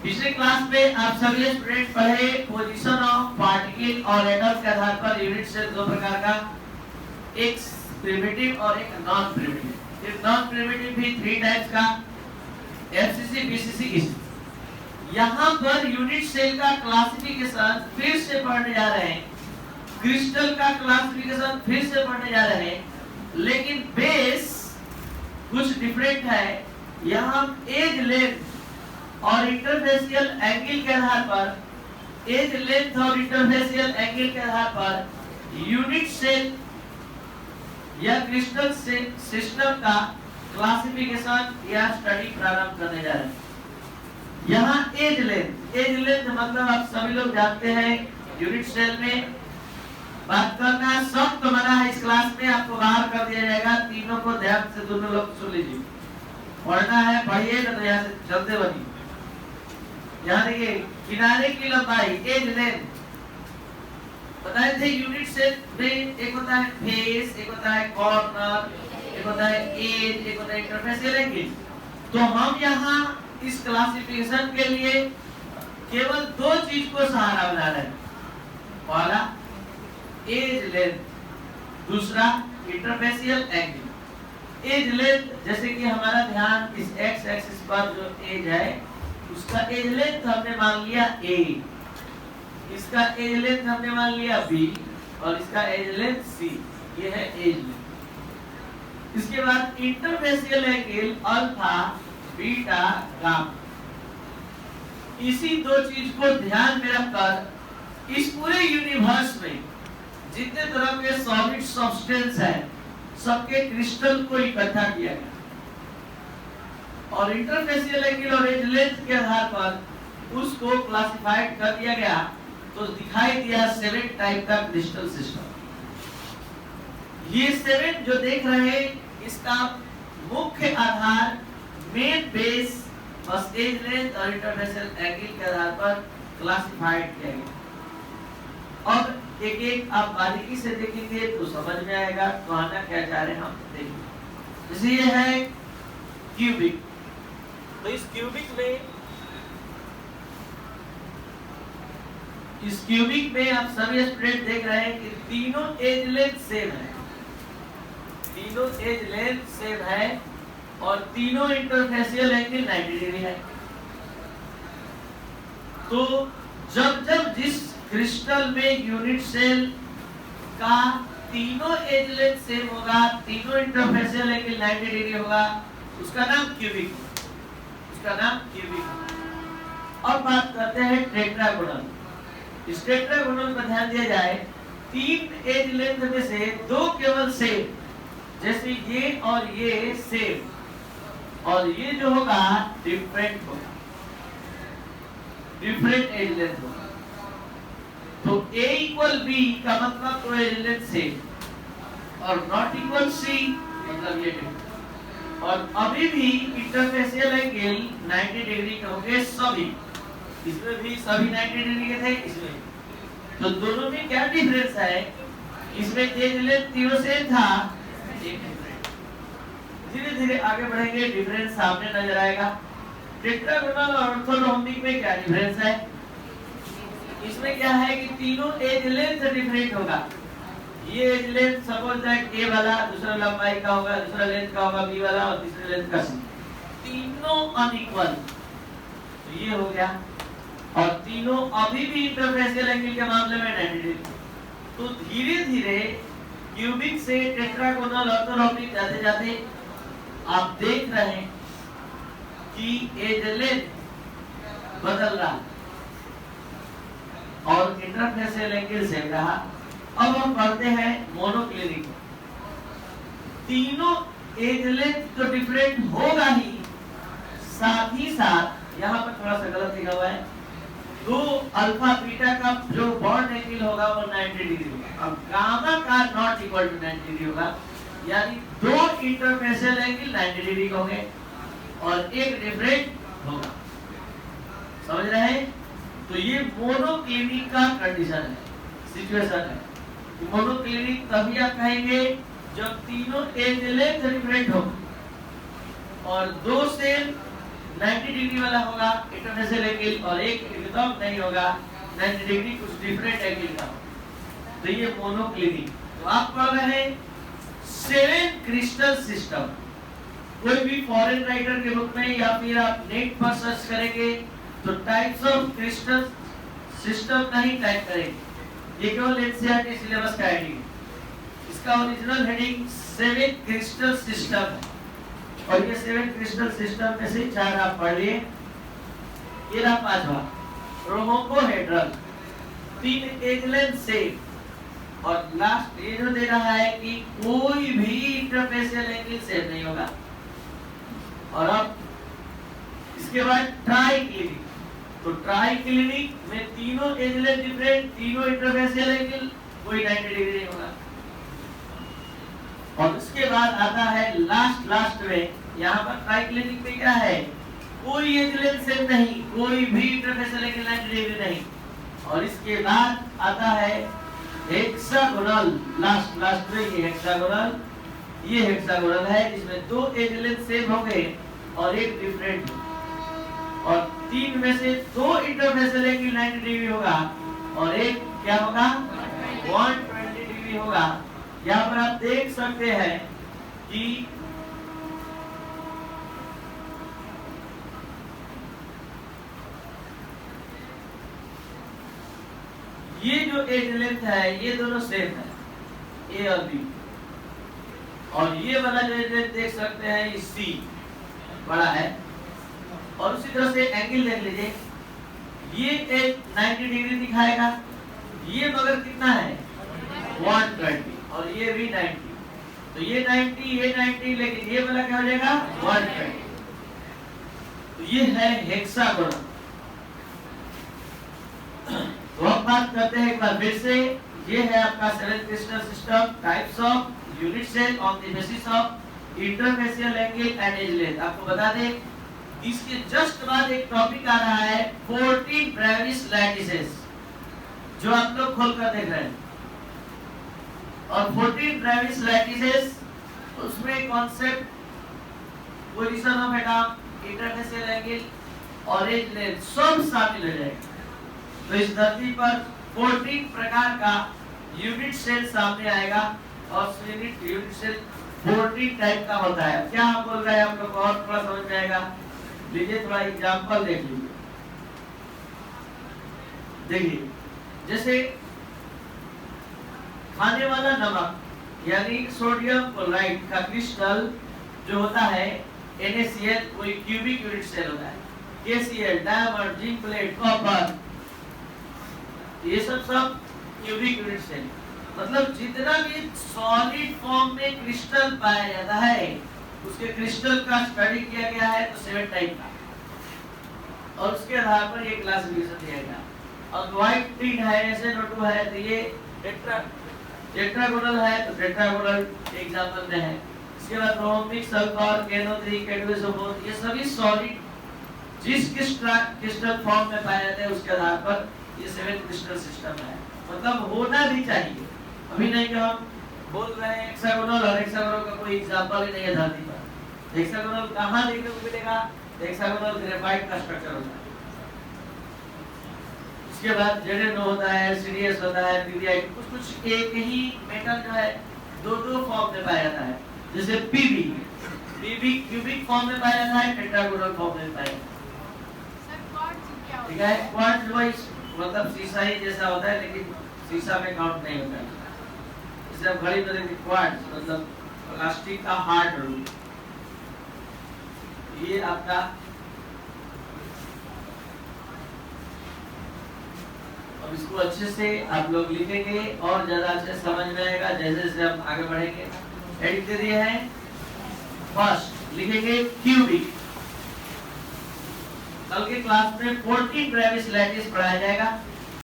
पिछले क्लास में आप सभी स्टूडेंट पढ़े पोजीशन ऑफ पार्टिकल और एटम के आधार पर यूनिट सेल दो प्रकार का, एक प्रिमिटिव और एक नॉन प्रिमिटिव। एक नॉन प्रिमिटिव भी 3 टाइप्स का, एफसीसी, बीसीसी, ईसीसी। यहाँ पर यूनिट सेल का क्लासिफिकेशन फिर से पढ़ने जा रहे हैं, क्रिस्टल का क्लासिफिकेशन फिर से पढ़ने जा रहे हैं, लेकिन बेस कुछ डिफरेंट है। यहाँ एज लेंथ और इंटरफेसियल एंगल के आधार पर, एज लेंथ और इंटरफेसियल एंगल के आधार पर यूनिट सेल या क्रिस्टल सिस्टम का क्लासिफिकेशन या स्टडी प्रारंभ करने जा रहे हैं। यहाँ एज लेंथ मतलब आप सभी लोग जानते हैं यूनिट सेल में बात करना सख्त मना है। इस क्लास में आपको बाहर कर दिया जाएगा, तीनों को ध्यान से दोनों लोग सुन लीजिए। पढ़ना है पढ़िए, तो यहाँ से चलते बनिए। यहाँ देखिए किनारे की लंबाई, एज लेंथ बताए थे यूनिट सेल में। एक होता है फेस, एक होता है कॉर्नर, एक होता है एज, एक होता है इंटरफेसियल एंगल। तो हम यहाँ इस क्लासिफिकेशन के लिए केवल 2 चीज को सहारा बना रहे हैं। पहला एज लेंथ, दूसरा इंटरफेसियल एंगल। एज लेंथ जैसे कि हमारा ध्यान इस एक्स एक्सिस पर जो एज है उसका एज लेंथ हमने मान लिया a, इसका एज लेंथ हमने मान लिया b और इसका एज लेंथ c। ये है एज लेंथ। इसके बाद interfacial angle alpha, beta, gamma. इसी 2 चीज को ध्यान में रखकर इस पूरे यूनिवर्स में जितने तरह के सॉलिड सब्सटेंस है सबके क्रिस्टल को इकट्ठा किया गया और इंटरफेसियल एंगल और एज लेंथ के आधार पर उसको क्लासिफाइड कर दिया गया। तो दिखाई दिया 7 टाइप का क्रिस्टल सिस्टम। ये 7 जो देख रहे हैं इसका मुख्य आधार, मेन बेस बस एज लेंथ और इंटरफेसियल एंगल के आधार पर क्लासिफाइड किया गया। अब एक एक आप बारीकी से देखेंगे तो समझ में आएगा कहना क्या चाह रहे हैं हम। देखिए जैसे ये है क्यूबिक, तो इस क्यूबिक में आप सभी स्टूडेंट देख रहे हैं कि तीनों एज लेंथ सेम है, तीनों एज लेंथ सेम है और तीनों इंटरफेसियल एंगल 90 डिग्री है। तो जब जिस क्रिस्टल में यूनिट सेल का तीनों एज लेंथ सेम होगा, तीनों इंटरफेसियल एंगल 90 डिग्री होगा, उसका नाम क्यूबिक, उसका नाम क्यूबिक। अब बात करते हैं टेट्रागोनल। इस टेट्रागोनल पर ध्यान दिया जाए, 3 एज लेंथ में से 2 केवल सेम, जैसे ये और ये सेम, और ये जो होगा डिफरेंट होगा, डिफरेंट एज लेंथ होगा। तो A इक्वल B का मतलब तो एज लेंथ सेम और नॉट इक्वल C मतलब ये डिफरेंट। और अभी भी इंटरफेसियल एंगल 90 डिग्री के होंगे सभी, इसमें भी सभी 90 डिग्री के थे, इसमें तो दोनों में क्या डिफरेंस है? इसमें एज लेंथ तीनों सेम था, एक डिफरेंट। धीरे धीरे आगे बढ़ेंगे, डिफरेंस सामने नजर आएगा। टेट्रागोनल और ऑर्थोरोम्बिक में क्या डिफरेंस है? इसमें क्या है कि तीनों एज लेंथ डिफरेंट होगा। ये एज लेंथ सपोज दैट ए वाला दूसरा लंबाई का होगा, दूसरा लेंथ का होगा बी वाला और तीसरे लेंथ का सी, तीनों अनइक्वल। तो ये हो गया। और तीनों अभी भी इंटरफेसियल एंगल के मामले में 90 डिग्री। तो धीरे धीरे क्यूबिक से टेट्रागोनल ऑर्थोरोम्बिक जाते जाते आप देख रहे हैं कि एज लेंथ बदल रहा और इंटरफेसियल एंगल सेम रहा। अब हम पढ़ते हैं मोनोक्लिनिक। तीनों एज लेंथ तो डिफरेंट होगा ही, साथ ही साथ यहाँ पर थोड़ा सा गलत लिखा हुआ है, 2 अल्फा बीटा का जो बॉन्ड एंगल होगा वो 90 डिग्री होगा। अब गामा का नॉट इक्वल टू 90 डिग्री होगा, यानी 2 इंटरफेसियल एंगल 90 डिग्री होंगे और एक डिफरेंट होगा। समझ रहे हैं? तो ये मोनोक्लिनिक का कंडीशन है, सिचुएशन है। मोनोक्लिनिक तभी आप कहेंगे जब तीनों एज लेंथ डिफरेंट हो और 2 सेल 90 डिग्री वाला होगा इंटरफेसियल एंगल और एक एकदम नहीं होगा 90 डिग्री कुछ डिफरेंट एंगल का, तो ये मोनोक्लिनिक। तो आप पढ़ रहे हैं 7 क्रिस्टल सिस्टम। कोई भी फॉरेन राइटर के बुक में या फिर आप नेट पर सर्च करेंगे तो टाइप्स ऑफ क्रिस्टल सिस्टम नहीं टाइप करेंगे, ये केवल एनसीईआरटी सिलेबस का हेडिंग है। इसका ओरिजिनल हेडिंग 7 क्रिस्टल सिस्टम है और ये 7 क्रिस्टल सिस्टम में से 4 आप पढ़ लिए। ये रहा 5वां रोम्बोहेड्रल, 3 एंगल सेम और लास्ट ये जो दे रहा है कि कोई भी इंटरफेसियल एंगल सेम नहीं होगा। और अब इसके बाद ट्राइक्लिनिक, तो ट्राइक्लिनिक में तीनों एंगल डिफरेंट, तीनों इंटरफेसियल एंगल, कोई 90 डिग्री नहीं होगा। और उसके बाद आता है लास्ट में, यहाँ पर ट्राइक्लिनिक में क्या है, कोई एंगल सेम नहीं, कोई भी इंटरफेसियल एंगल 90 डिग्री नहीं। और इसके बाद आता है हेक्सागोनल, लास्ट में ये हेक्सागोनल है जिसमें 2 एंगल सेम होंगे और एक डिफरेंट, और 3 में से 2 इंटरफेसियल एंगल 90 डिग्री होगा और एक क्या होगा 120 डिग्री होगा। यहाँ पर आप देख सकते हैं कि ये जो एज लेंथ है ये दोनों सेम है, ए और बी, और ये वाला जो एज लेंथ देख सकते हैं ये सी बड़ा है। और उसी तरह से एंगल देख लीजिए, ये एक 90 डिग्री दिखाएगा, ये मगर कितना है 120 और ये भी 90, तो ये 90 लेकिन ये वाला क्या हो जाएगा 120। तो ये है हेक्सागोनल। तो अब बात करते हैं एक बार फिर से, ये है आपका 7 crystal system, types of unit cell on the basis of interfacial angle and edge length. आपको बता दें इसके जस्ट बाद एक टॉपिक आ रहा है 14 ब्रेविस लैटिसेस, जो आप लोग खोलकर देख रहे हैं। और 14 ब्रेविस लैटिसेस उसमें concept position of atom, interfacial angle और एज लेंथ सब शामिल हो जाएगा। तो इस धरती पर 14 प्रकार का यूनिट सेल सामने आएगा और यूनिट सेल 14 टाइप का होता है। क्या बोल रहे हैं आप लोग को और थोड़ा समझ में आएगा? लीजिए थोड़ा एग्जांपल देख लीजिए। देखिए जैसे खाने वाला नमक यानी सोडियम क्लोराइड का क्रिस्टल जो होता है NaCl, कोई क्यूबिक यूनिट सेल होता है। KCl diamond, zinc plate, copper, ये सब क्यूबिक यूनिट सेल। मतलब जितना भी सॉलिड फॉर्म में क्रिस्टल पाया जाता है उसके क्रिस्टल का स्टडी किया गया है तो 7 टाइप का, और उसके आधार पर ये क्लासिफिकेशन दिया गया। और व्हाइट टीन है, SnO2 है, तो ये टेट्रागोनल है तो टेट्रागोनल एग्जांपल में है। इसके बाद ब्रोमिक, सल्फर, KNO3, K2SO4, ये सभी सॉलिड जिस क्रिस्टल फॉर्म में पाया जाता है उसके आधार पर ये 7 क्रिस्टल सिस्टम है। मतलब होना भी चाहिए, अभी नहीं कि हम बोल रहे हैं हेक्सागोनल और हेक्सागोनल का कोई एग्जांपल ही नहीं है धरती पर। हेक्सागोनल कहां देखने को मिलेगा? हेक्सागोनल ग्रेफाइट का स्ट्रक्चर होता है। इसके बाद ZnO होता है, CdS होता है, PbI, कुछ एक ही मेटल जो है 2 फॉर्म में पाया जाता है। जैसे Pb क्यूबिक फॉर्म में पाया जाता है, टेट्रागोनल फॉर्म में पाया जाता है। ठीक है, क्वार्ट्ज वाइज मतलब शीशा ही जैसा होता है लेकिन शीशा में काउंट नहीं होता है। इसे आप घड़ी में देखिए क्वार्ट्ज मतलब प्लास्टिक का हार्ड रूप। ये आपका अब इसको अच्छे से आप लोग लिखेंगे और ज्यादा अच्छे समझ में आएगा जैसे जैसे हम आगे बढ़ेंगे। एडिट दे दिए हैं, फर्स्ट लिखेंगे क्यूबिक। कल के क्लास में 14 ब्रेविस लैटिस पढ़ाया जाएगा।